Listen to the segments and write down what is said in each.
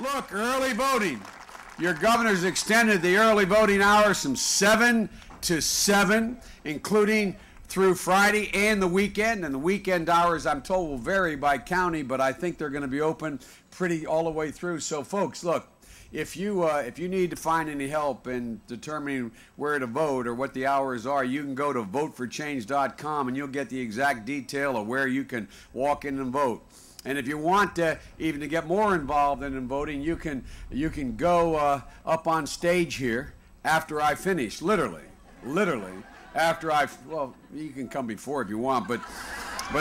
Look, early voting. Your governor's extended the early voting hours from 7 to 7, including through Friday and the weekend. And the weekend hours, I'm told, will vary by county, but I think they're going to be open pretty all the way through. So, folks, look, if you need to find any help in determining where to vote or what the hours are, you can go to voteforchange.com and you'll get the exact detail of where you can walk in and vote. And if you want even to get more involved in voting, you can go up on stage here after I finish, literally, after well, you can come before if you want, but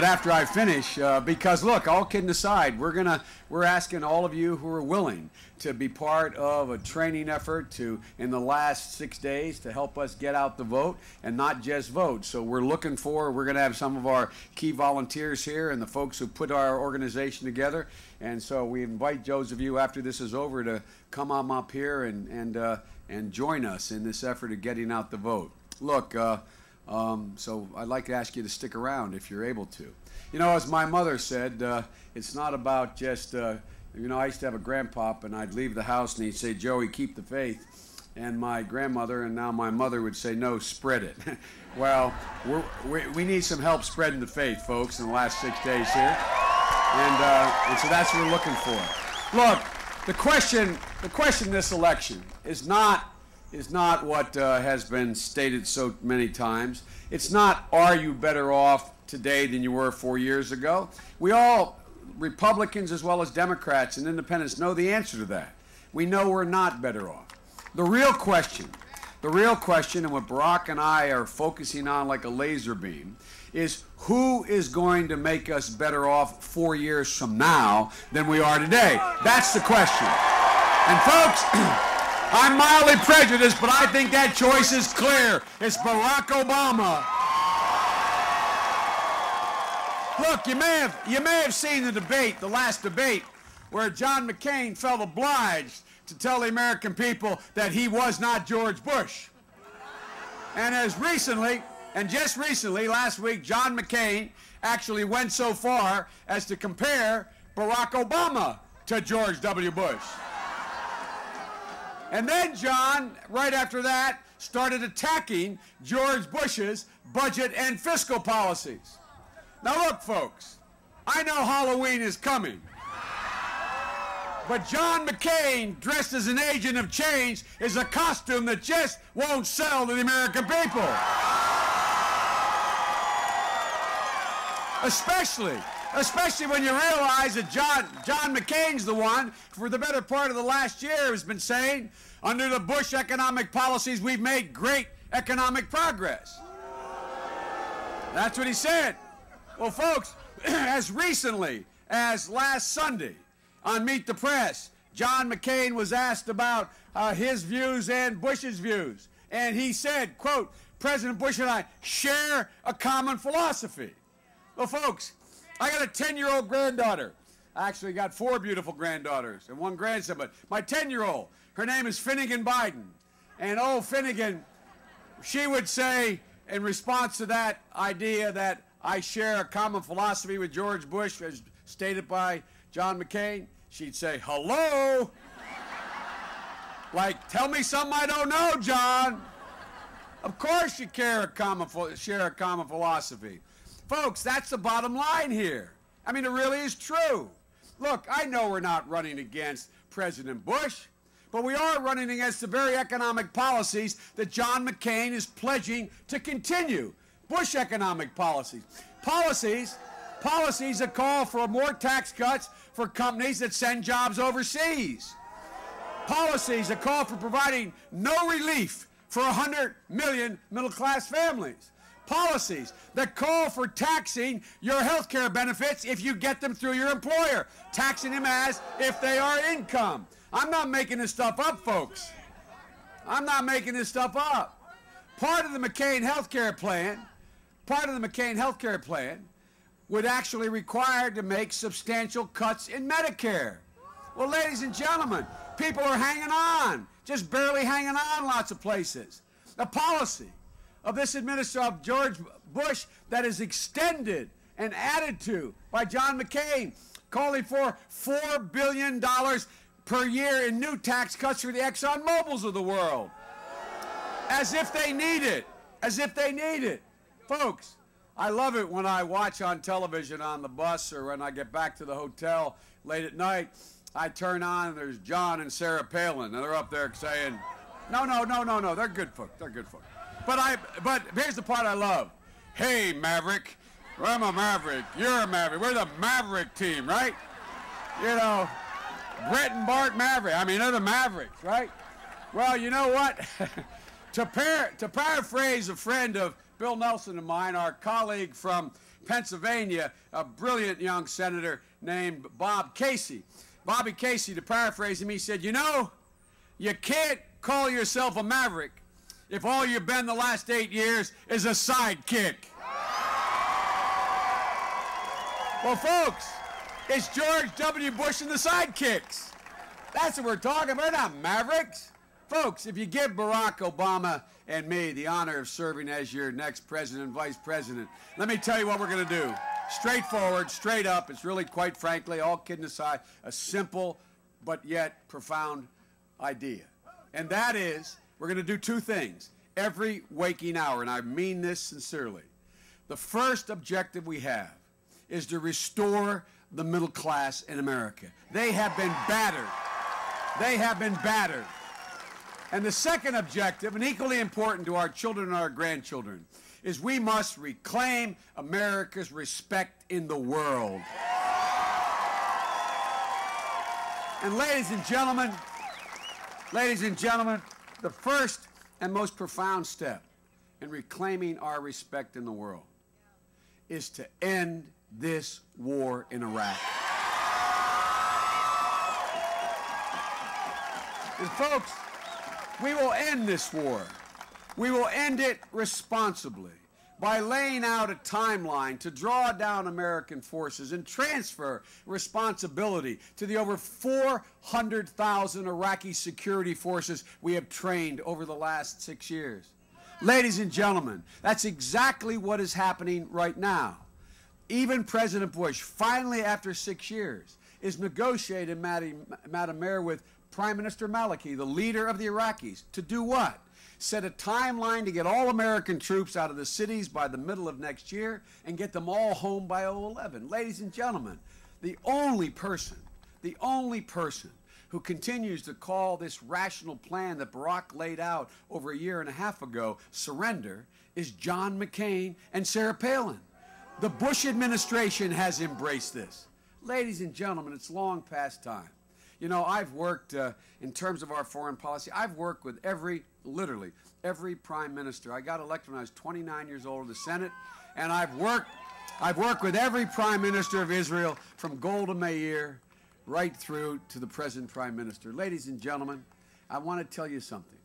after I finish, because look, all kidding aside, we're asking all of you who are willing to be part of a training effort in the last 6 days to help us get out the vote and not just vote. So we're going to have some of our key volunteers here and the folks who put our organization together. And so we invite those of you after this is over to come on up here and join us in this effort of getting out the vote. Look, so I'd like to ask you to stick around if you're able to. You know, as my mother said, it's not about just, you know, I used to have a grandpop and I'd leave the house and he'd say, Joey, keep the faith. And my grandmother and now my mother would say, no, spread it. Well, we need some help spreading the faith, folks, in the last 6 days here. And so that's what we're looking for. Look, the question this election is not what has been stated so many times. It's not, are you better off today than you were 4 years ago? We all, Republicans as well as Democrats and independents, know the answer to that. We know we're not better off. The real question, and what Barack and I are focusing on like a laser beam, is who is going to make us better off 4 years from now than we are today? That's the question. And folks, I'm mildly prejudiced, but I think that choice is clear. It's Barack Obama. Look, you may have seen the debate, the last debate, where John McCain felt obliged to tell the American people that he was not George Bush. And just recently, last week, John McCain actually went so far as to compare Barack Obama to George W. Bush. And then John, right after that, started attacking George Bush's budget and fiscal policies. Now look, folks, I know Halloween is coming, but John McCain, dressed as an agent of change, is a costume that just won't sell to the American people. Especially when you realize that John McCain's the one, for the better part of the last year, has been saying, under the Bush economic policies, we've made great economic progress. That's what he said. Well, folks, as recently as last Sunday on Meet the Press, John McCain was asked about his views and Bush's views. And he said, quote, President Bush and I share a common philosophy. Well, folks, I got a 10-year-old granddaughter. I actually got 4 beautiful granddaughters and 1 grandson, but my 10-year-old, her name is Finnegan Biden. And old Finnegan, she would say, in response to that idea that I share a common philosophy with George Bush, as stated by John McCain, she'd say, hello? Like, tell me something I don't know, John. Of course you share a common philosophy. Folks, that's the bottom line here. I mean, it really is true. Look, I know we're not running against President Bush, but we are running against the very economic policies that John McCain is pledging to continue. Bush economic policies. Policies that call for more tax cuts for companies that send jobs overseas. Policies that call for providing no relief for 100 million middle-class families. Policies that call for taxing your health care benefits if you get them through your employer, taxing them as if they are income. I'm not making this stuff up, folks. I'm not making this stuff up. Part of the McCain health care plan would actually require to make substantial cuts in Medicare. Well, ladies and gentlemen, people are hanging on, just barely hanging on lots of places. The policy of this administration of George Bush that is extended and added to by John McCain, calling for $4 billion per year in new tax cuts for the Exxon Mobils of the world. As if they need it. As if they need it. Folks, I love it when I watch on television on the bus or when I get back to the hotel late at night. I turn on and there's John and Sarah Palin, and they're up there saying, no, they're good folk, they're good folk. But here's the part I love. Hey, Maverick, I'm a Maverick, you're a Maverick, we're the Maverick team, right? You know, Brett and Bart Maverick, I mean, they're the Mavericks, right? Well, you know what? To paraphrase a friend of Bill Nelson and mine, our colleague from Pennsylvania, a brilliant young senator named Bob Casey. Bobby Casey, to paraphrase him, he said, you know, you can't call yourself a maverick if all you've been the last 8 years is a sidekick. Well, folks, it's George W. Bush and the sidekicks. That's what we're talking about. We're not mavericks. Folks, if you give Barack Obama and me the honor of serving as your next president and vice president, let me tell you what we're going to do. Straightforward, straight up. It's really, quite frankly, all kidding aside, a simple but yet profound idea. And that is, we're going to do two things every waking hour, and I mean this sincerely. The first objective we have is to restore the middle class in America. They have been battered. They have been battered. And the second objective, and equally important to our children and our grandchildren, is we must reclaim America's respect in the world. And ladies and gentlemen, the first and most profound step in reclaiming our respect in the world is to end this war in Iraq. And folks, we will end this war. We will end it responsibly by laying out a timeline to draw down American forces and transfer responsibility to the over 400,000 Iraqi security forces we have trained over the last 6 years. Ladies and gentlemen, that's exactly what is happening right now. Even President Bush, finally after 6 years, is negotiating, Madam Mayor, with Prime Minister Maliki, the leader of the Iraqis, to do what? Set a timeline to get all American troops out of the cities by the middle of next year and get them all home by 2011. Ladies and gentlemen, the only person who continues to call this rational plan that Barack laid out over a year and a half ago surrender is John McCain and Sarah Palin. The Bush administration has embraced this. Ladies and gentlemen, it's long past time. You know, I've worked, in terms of our foreign policy, I've worked with literally every prime minister. I got elected when I was 29 years old in the Senate, and I've worked with every prime minister of Israel from Golda Meir right through to the present prime minister. Ladies and gentlemen, I want to tell you something.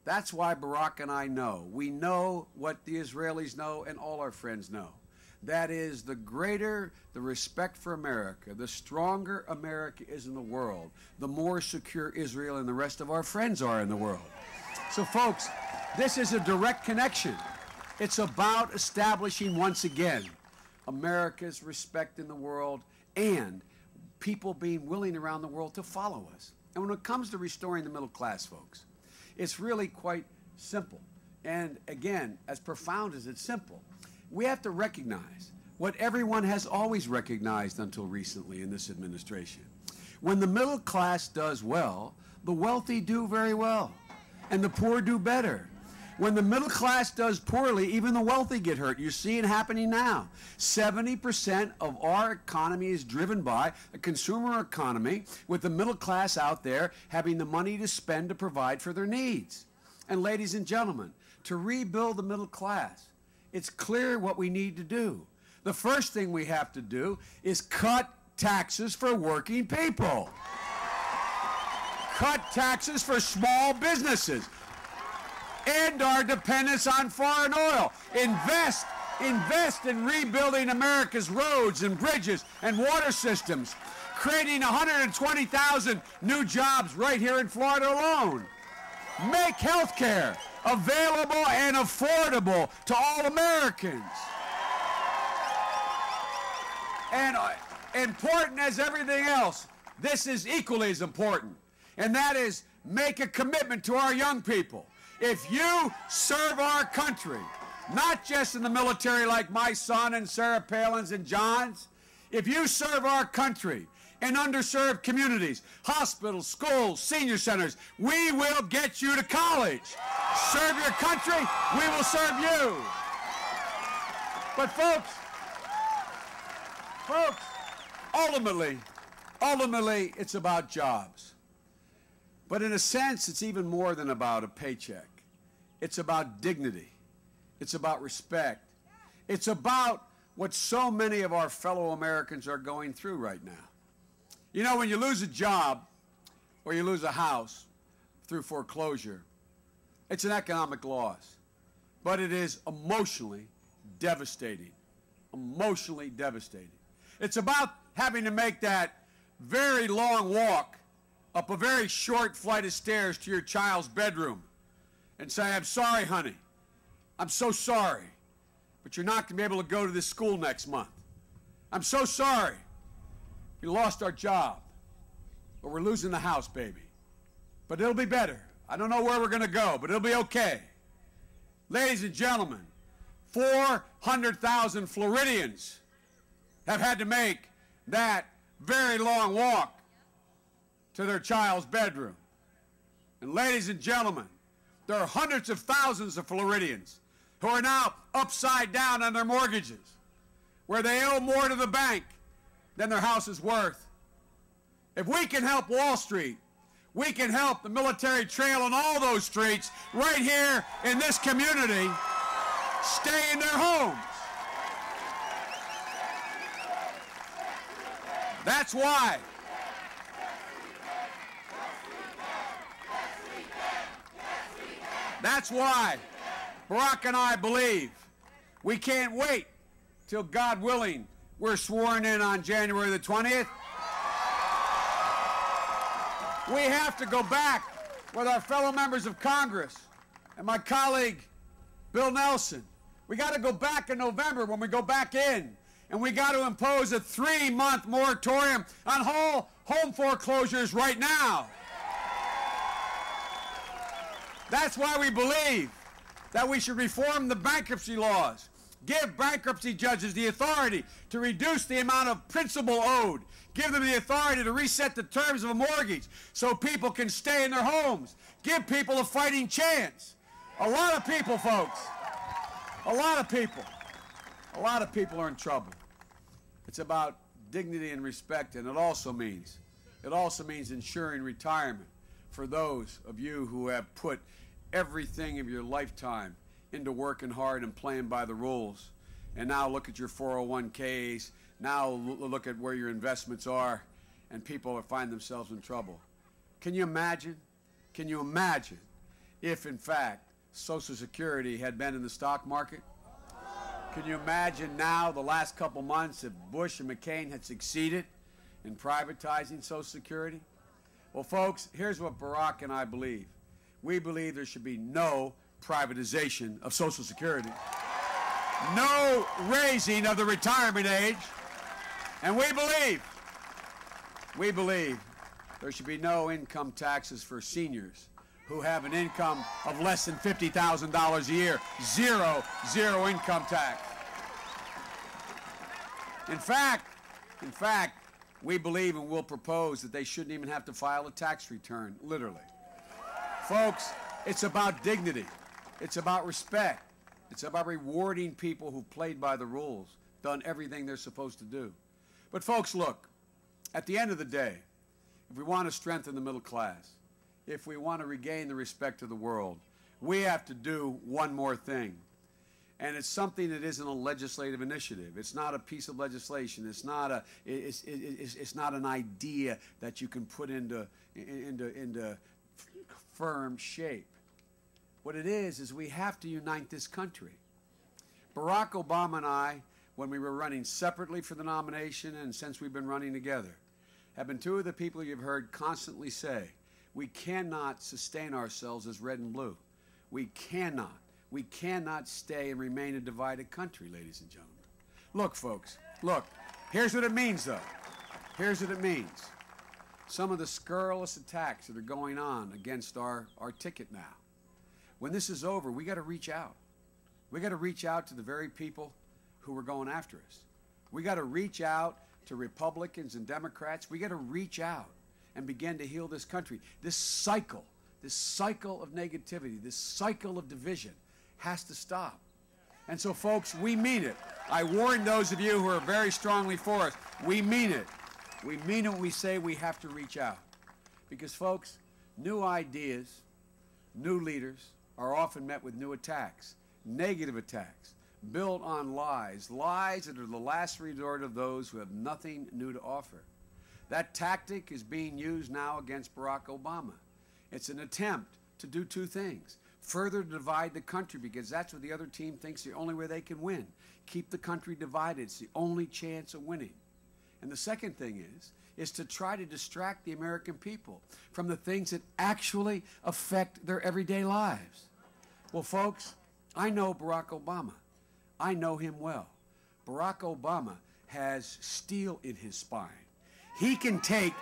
That's why Barack and I know. We know what the Israelis know and all our friends know. That is, the greater the respect for America, the stronger America is in the world, the more secure Israel and the rest of our friends are in the world. So, folks, this is a direct connection. It's about establishing, once again, America's respect in the world and people being willing around the world to follow us. And when it comes to restoring the middle class, folks, it's really quite simple. And, again, as profound as it's simple, we have to recognize what everyone has always recognized until recently in this administration. When the middle class does well, the wealthy do very well, and the poor do better. When the middle class does poorly, even the wealthy get hurt. You see it happening now. 70% of our economy is driven by a consumer economy, with the middle class out there having the money to spend to provide for their needs. And ladies and gentlemen, to rebuild the middle class, it's clear what we need to do. The first thing we have to do is cut taxes for working people. Cut taxes for small businesses. End our dependence on foreign oil. Invest in rebuilding America's roads and bridges and water systems, creating 120,000 new jobs right here in Florida alone. Make health care available and affordable to all Americans. And important as everything else, this is equally as important. and that is make a commitment to our young people. If you serve our country, not just in the military like my son and Sarah Palin's and John's, if you serve our country in underserved communities, hospitals, schools, senior centers, we will get you to college. Serve your country, we will serve you. But folks, ultimately, it's about jobs. But in a sense, it's even more than about a paycheck. It's about dignity. It's about respect. It's about what so many of our fellow Americans are going through right now. You know, when you lose a job or you lose a house through foreclosure, it's an economic loss. But it is emotionally devastating. Emotionally devastating. It's about having to make that very long walk up a very short flight of stairs to your child's bedroom and say, I'm sorry, honey. I'm so sorry, but you're not going to be able to go to this school next month. I'm so sorry. We lost our job, or we're losing the house, baby. But it'll be better. I don't know where we're going to go, but it'll be okay. Ladies and gentlemen, 400,000 Floridians have had to make that very long walk to their child's bedroom. And ladies and gentlemen, there are hundreds of thousands of Floridians who are now upside down on their mortgages, where they owe more to the bank than their house is worth. If we can help Wall Street, we can help the Military Trail and all those streets right here in this community stay in their homes. That's why. That's why Barack and I believe we can't wait till, God willing, we're sworn in on January the 20th. We have to go back with our fellow members of Congress and my colleague Bill Nelson. We got to go back in November when we go back in, and we got to impose a 3-month moratorium on home foreclosures right now. That's why we believe that we should reform the bankruptcy laws, give bankruptcy judges the authority to reduce the amount of principal owed, give them the authority to reset the terms of a mortgage so people can stay in their homes, give people a fighting chance. A lot of people, folks, a lot of people are in trouble. It's about dignity and respect, and it also means ensuring retirement for those of you who have put everything of your lifetime into working hard and playing by the rules. And now look at your 401ks, now look at where your investments are, and people find themselves in trouble. Can you imagine? Can you imagine if, in fact, Social Security had been in the stock market? Can you imagine now, the last couple months, if Bush and McCain had succeeded in privatizing Social Security? Well, folks, here's what Barack and I believe. We believe there should be no privatization of Social Security, no raising of the retirement age, and we believe there should be no income taxes for seniors who have an income of less than $50,000 a year. Zero income tax. In fact, we believe and will propose that they shouldn't even have to file a tax return, literally. Folks, it's about dignity. It's about respect. It's about rewarding people who've played by the rules, done everything they're supposed to do. But folks, look, at the end of the day, if we want to strengthen the middle class, if we want to regain the respect of the world, we have to do one more thing. And it's something that isn't a legislative initiative. It's not a piece of legislation. It's not an idea that you can put into firm shape. What it is we have to unite this country. Barack Obama and I, when we were running separately for the nomination and since we've been running together, have been two of the people you've heard constantly say, we cannot sustain ourselves as red and blue. We cannot stay and remain a divided country, ladies and gentlemen. Look, folks, look, here's what it means, though. Here's what it means. some of the scurrilous attacks that are going on against our ticket now. When this is over, we got to reach out. We got to reach out to the very people who are going after us. We got to reach out to Republicans and Democrats. We got to reach out and begin to heal this country. This cycle of negativity, this cycle of division has to stop. And so, folks, we mean it. I warn those of you who are very strongly for us, we mean it. We mean it when we say we have to reach out. Because, folks, new ideas, new leaders are often met with new attacks, negative attacks, built on lies, lies that are the last resort of those who have nothing new to offer. That tactic is being used now against Barack Obama. It's an attempt to do two things. Further divide the country, because that's what the other team thinks the only way they can win. Keep the country divided. It's the only chance of winning. And the second thing is to try to distract the American people from the things that actually affect their everyday lives. Well, folks, I know Barack Obama. I know him well. Barack Obama has steel in his spine. He can take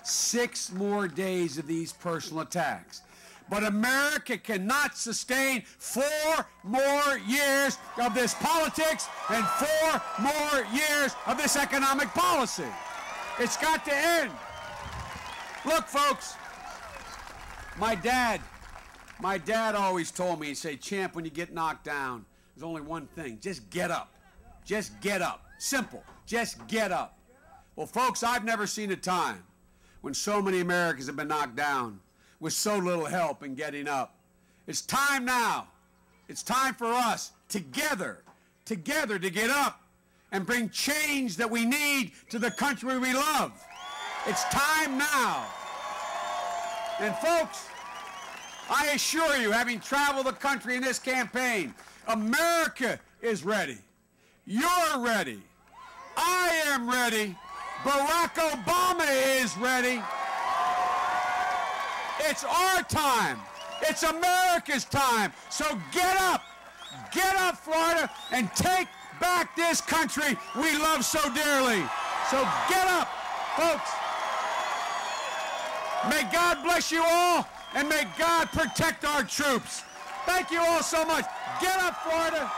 6 more days of these personal attacks. But America cannot sustain 4 more years of this politics and 4 more years of this economic policy. It's got to end. Look, folks, my dad always told me, he'd say, "Champ, when you get knocked down, there's only one thing. Just get up. Just get up. Simple. Just get up." Well, folks, I've never seen a time when so many Americans have been knocked down with so little help in getting up. It's time now. It's time for us together to get up and bring change that we need to the country we love. It's time now. And folks, I assure you, having traveled the country in this campaign, America is ready. You're ready. I am ready. Barack Obama is ready. It's our time. It's America's time. So get up, Florida, and take back this country we love so dearly. So get up, folks. May God bless you all, and may God protect our troops. Thank you all so much. Get up, Florida.